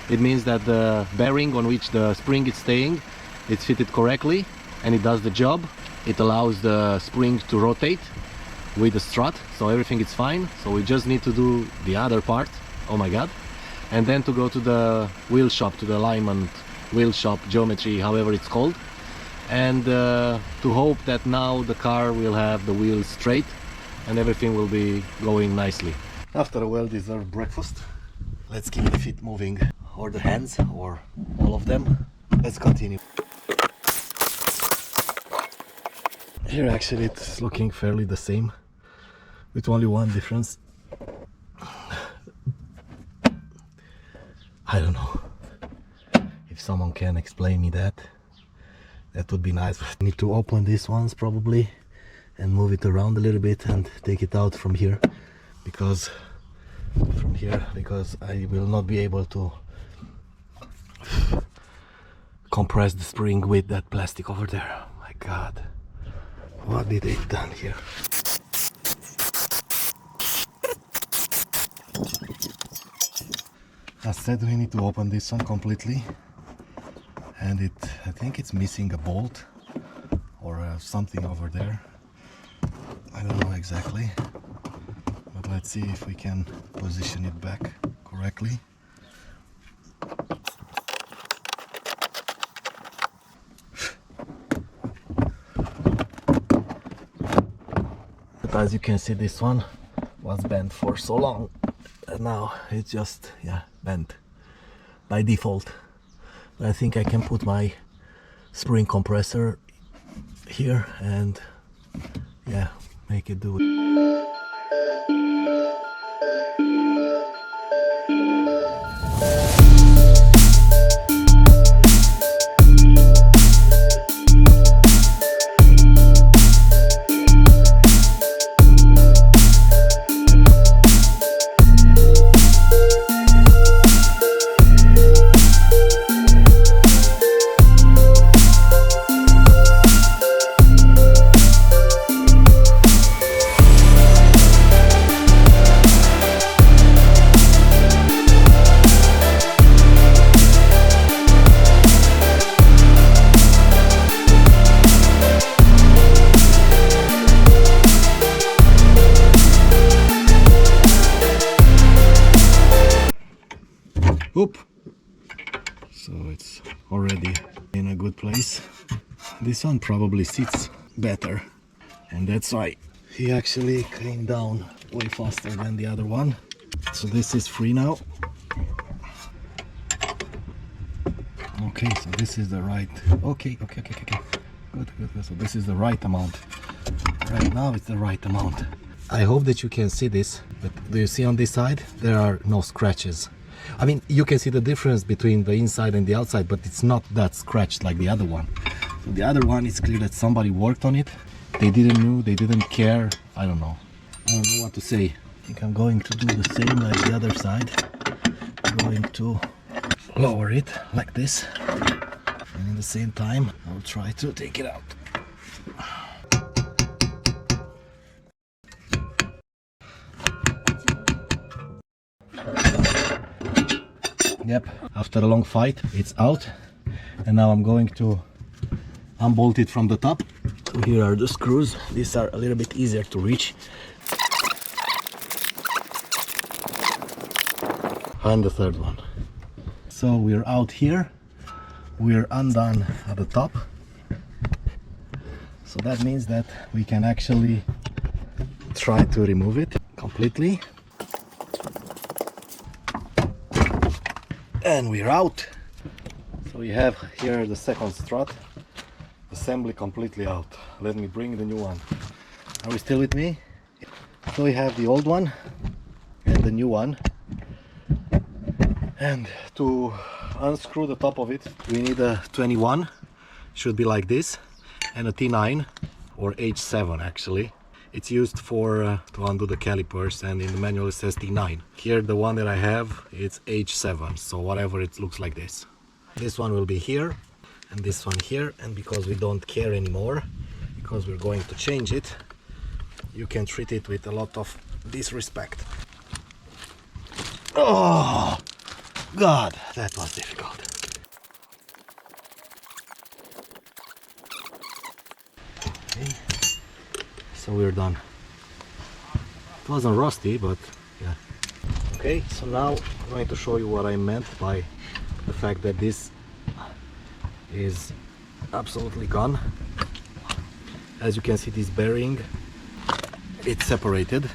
It means that the bearing on which the spring is staying, it's fitted correctly, and it does the job. It allows the spring to rotate with the strut, so everything is fine. So we just need to do the other part, oh my god, and then to go to the wheel shop, to the alignment wheel shop, geometry, however it's called, and to hope that now the car will have the wheels straight and everything will be going nicely. After a well-deserved breakfast, let's keep the feet moving, or the hands, or all of them. Let's continue. Here actually it's looking fairly the same, with only one difference. I don't know. If someone can explain me that would be nice. I need to open these ones probably and move it around a little bit and take it out from here, because I will not be able to compress the spring with that plastic over there. Oh my god, what did they done here? As said, we need to open this one completely, and I think it's missing a bolt or something over there. I don't know exactly, but let's see if we can position it back correctly. But as you can see, this one was bent for so long, and now it's just, yeah, bent by default. But I think I can put my spring compressor here and, yeah, make it do it. Oop. So it's already in a good place. This one probably sits better, and that's why he actually came down way faster than the other one. So this is free now. Okay, so this is the right. Okay. Good. So this is the right amount. Right now it's the right amount. I hope that you can see this, but do you see on this side there are no scratches? I mean, you can see the difference between the inside and the outside, but it's not that scratched like the other one. So the other one, it's clear that somebody worked on it. They didn't know, they didn't care. I don't know what to say. I think I'm going to do the same like the other side. I'm going to lower it like this, and at the same time I'll try to take it out. Yep, after a long fight it's out, and now I'm going to unbolt it from the top. So here are the screws. These are a little bit easier to reach. And the third one. So we're out here, we're undone at the top. So that means that we can actually try to remove it completely. And we're out. So we have here the second strut assembly completely out. Let me bring the new one. Are we still with me? So we have the old one and the new one. And to unscrew the top of it, we need a 21, should be like this, and a T9 or H7 actually. It's used for to undo the calipers, and in the manual it says T9. Here the one that I have, it's H7, so whatever, it looks like this. This one will be here and this one here, and because we don't care anymore, because we're going to change it, you can treat it with a lot of disrespect. Oh God, that was difficult. Okay. So we're done. It wasn't rusty, but yeah. Okay, so now I'm going to show you what I meant by the fact that this is absolutely gone. As you can see, this bearing, it's separated,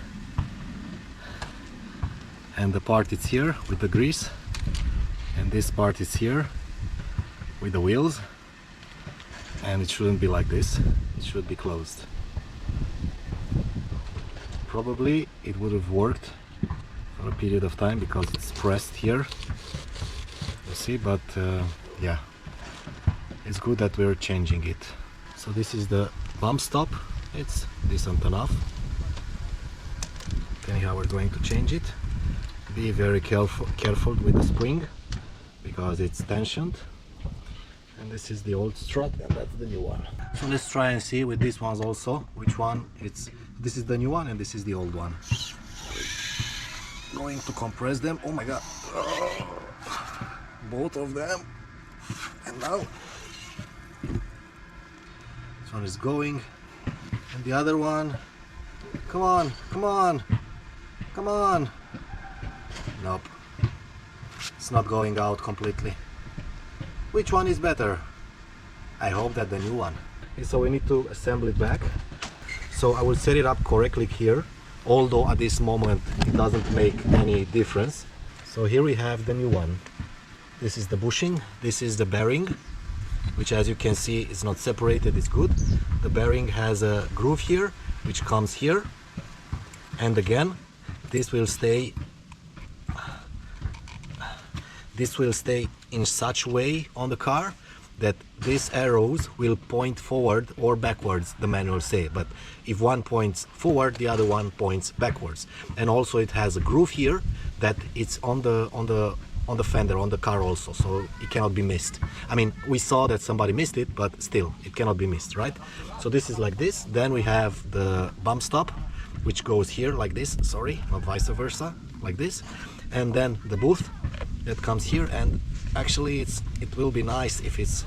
and the part is here with the grease, and this part is here with the wheels, and it shouldn't be like this. It should be closed. Probably it would have worked for a period of time because it's pressed here, you see, but yeah, it's good that we're changing it. So this is the bump stop. It's decent enough. Anyhow, we're going to change it. Be very careful with the spring because it's tensioned. And this is the old strut, and that's the new one. So let's try and see with these ones also which one it's. This is the new one and this is the old one. Going to compress them. Oh my God, both of them. And now this one is going, and the other one. Come on, come on, come on. Nope, it's not going out completely. Which one is better? I hope that the new one. Okay, so we need to assemble it back. So I will set it up correctly here, although at this moment it doesn't make any difference. So here we have the new one. This is the bushing, this is the bearing, which as you can see is not separated, it's good. The bearing has a groove here, which comes here, and again this will stay in such way on the car that these arrows will point forward or backwards, the manual say, but if one points forward, the other one points backwards. And also it has a groove here that it's on the fender, on the car also, so it cannot be missed. I mean, we saw that somebody missed it, but still it cannot be missed, right? So this is like this. Then we have the bump stop, which goes here like this, sorry, not vice versa, like this. And then the booth that comes here, and actually it will be nice if it's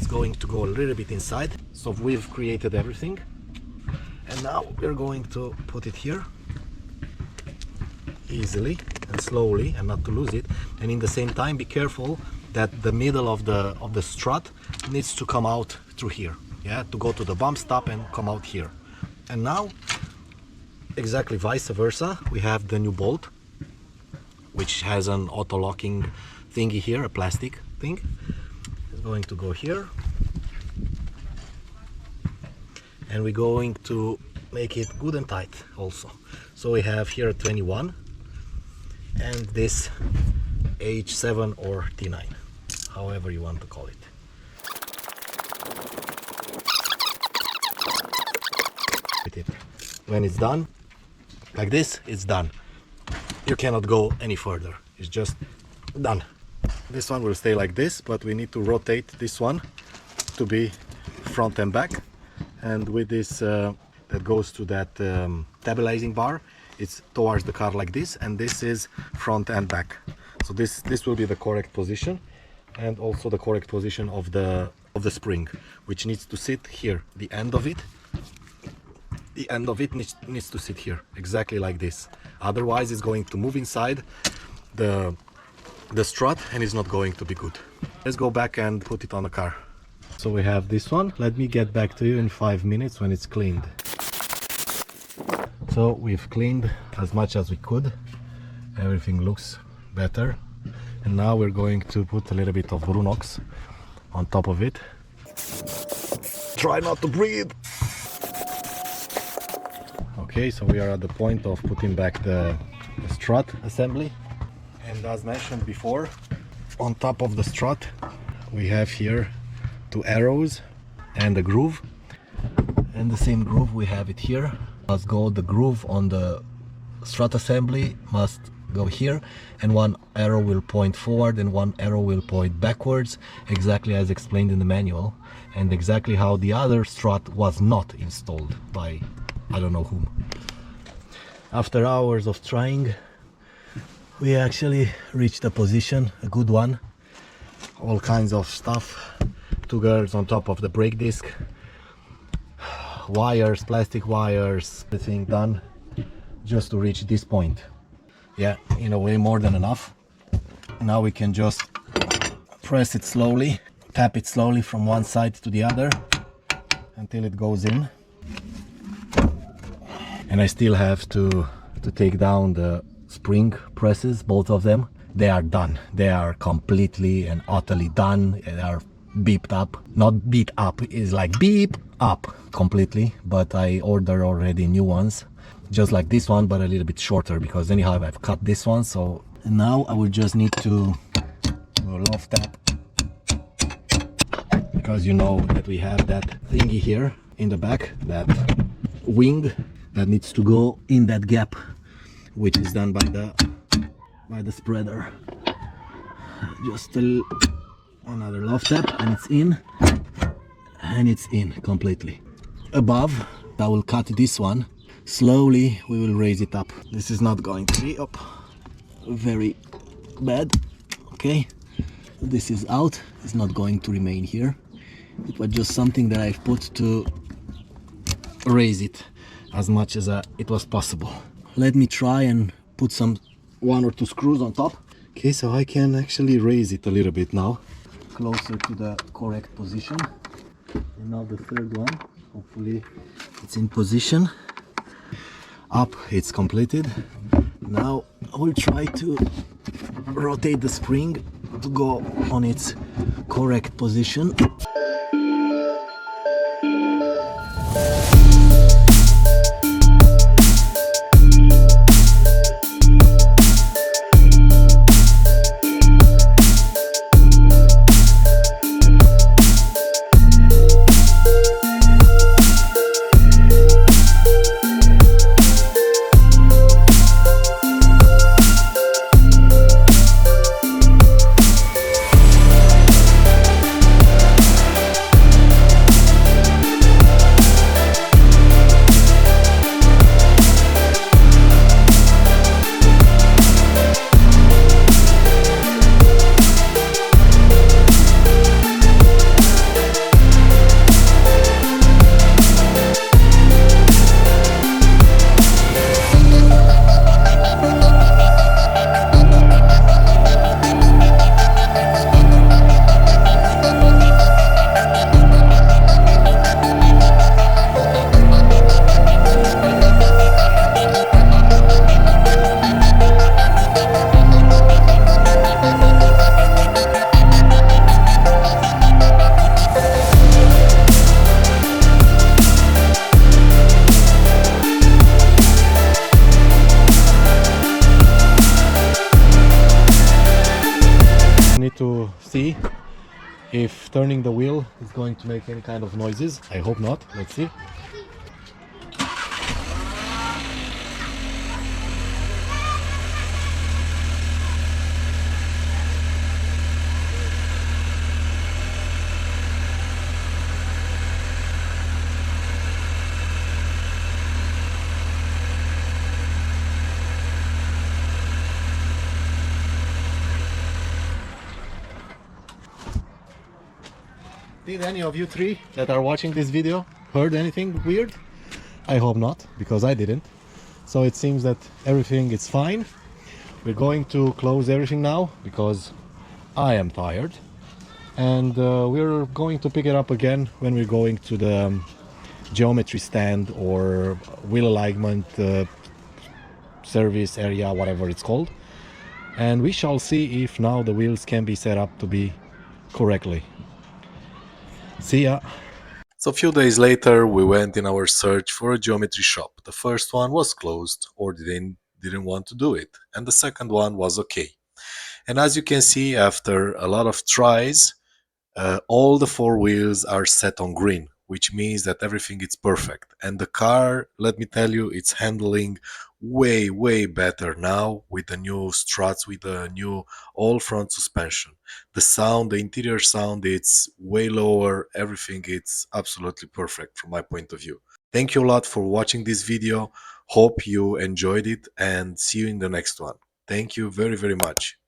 going to go a little bit inside. So we've created everything, and now we're going to put it here easily and slowly, and not to lose it. And in the same time, be careful that the middle of the strut needs to come out through here, yeah, to go to the bump stop and come out here. And now exactly vice versa, we have the new bolt, which has an auto locking thingy here, a plastic thing. going to go here, and we're going to make it good and tight also. So we have here 21 and this H7 or T9, however you want to call it. When it's done like this, it's done. You cannot go any further. It's just done. This one will stay like this, but we need to rotate this one to be front and back. And with this that goes to that stabilizing bar, it's towards the car like this, and this is front and back. So this will be the correct position, and also the correct position of the spring, which needs to sit here. The end of it needs to sit here, exactly like this. Otherwise it's going to move inside the strut and it's not going to be good. Let's go back and put it on the car. So we have this one. Let me get back to you in 5 minutes when it's cleaned. So we've cleaned as much as we could. Everything looks better. And now we're going to put a little bit of Brunox on top of it. Try not to breathe. Okay, so we are at the point of putting back the strut assembly. And as mentioned before, on top of the strut we have here 2 arrows and a groove, and the same groove we have it here. Must go, the groove on the strut assembly must go here, and one arrow will point forward and one arrow will point backwards, exactly as explained in the manual, and exactly how the other strut was not installed by I don't know whom. After hours of trying, we actually reached a position, a good one. All kinds of stuff, 2 girls on top of the brake disc, wires, plastic wires, everything done just to reach this point. Yeah, in a way more than enough. Now we can just press it slowly, tap it slowly from one side to the other until it goes in. And I still have to take down the spring presses, both of them. They are done. They are completely and utterly done. They are beeped up. Not beat up, is like beep up completely. But I ordered already new ones, just like this one, but a little bit shorter, because anyhow I've cut this one. So now I will just need to loft tap, because you know that we have that thingy here in the back, that wing that needs to go in that gap, which is done by the spreader. Just another loft tap and it's in completely. Above I will cut this one. Slowly we will raise it up. This is not going to be up very bad. Okay, this is out. It's not going to remain here. It was just something that I've put to raise it as much as it was possible. Let me try and put 1 or 2 screws on top. Okay, so I can actually raise it a little bit now, closer to the correct position. And now the third one, hopefully it's in position. Up, it's completed. Now I will try to rotate the spring to go on its correct position. see if turning the wheel is going to make any kind of noises. I hope not. Let's see. Did any of you three that are watching this video heard anything weird? I hope not, because I didn't. So it seems that everything is fine. We're going to close everything now because I am tired. And we're going to pick it up again when we're going to the geometry stand or wheel alignment service area, whatever it's called. And we shall see if now the wheels can be set up to be correctly. See ya! So a few days later we went in our search for a geometry shop. The first one was closed or didn't want to do it, and the second one was okay. And as you can see, after a lot of tries, all the four wheels are set on green, which means that everything is perfect. And the car, let me tell you, it's handling way better now with the new struts, with the new all front suspension. The sound, the interior sound, it's way lower. Everything is absolutely perfect from my point of view. Thank you a lot for watching this video. Hope you enjoyed it and see you in the next one. Thank you very much.